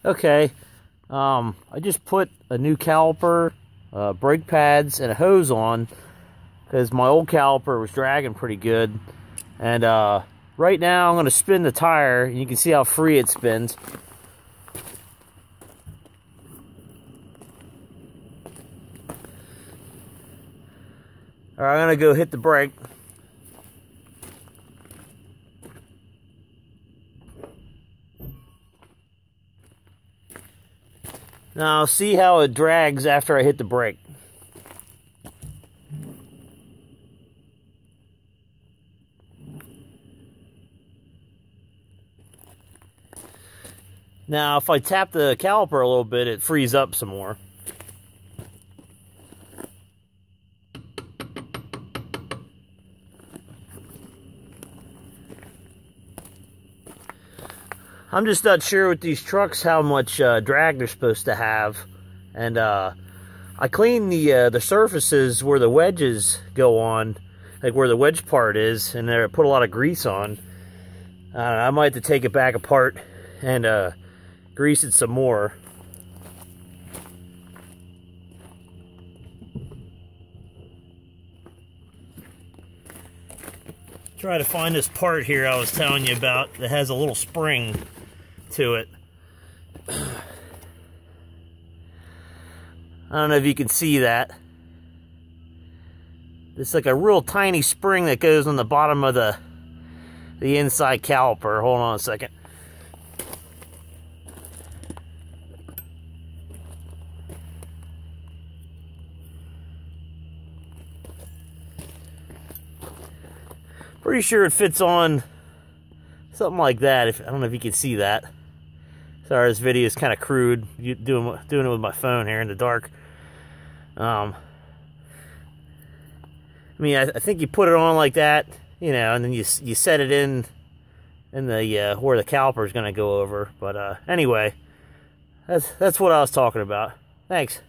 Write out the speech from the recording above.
Okay, I just put a new caliper, brake pads, and a hose on because my old caliper was dragging pretty good. And right now I'm going to spin the tire, and you can see how free it spins. All right, I'm going to go hit the brake. Now, see how it drags after I hit the brake. Now, if I tap the caliper a little bit, it frees up some more. I'm just not sure with these trucks how much drag they're supposed to have. And I cleaned the surfaces where the wedges go on, like where the wedge part is, and I put a lot of grease on. I might have to take it back apart and grease it some more. Try to find this part here I was telling you about that has a little spring to it. I don't know if you can see that. It's like a real tiny spring that goes on the bottom of the inside caliper. Hold on a second. Pretty sure it fits on something like that. I don't know if you can see that. Sorry, this video is kind of crude. Doing it with my phone here in the dark. I mean, I think you put it on like that, you know, and then you set it in the where the caliper is going to go over. But anyway, that's what I was talking about. Thanks.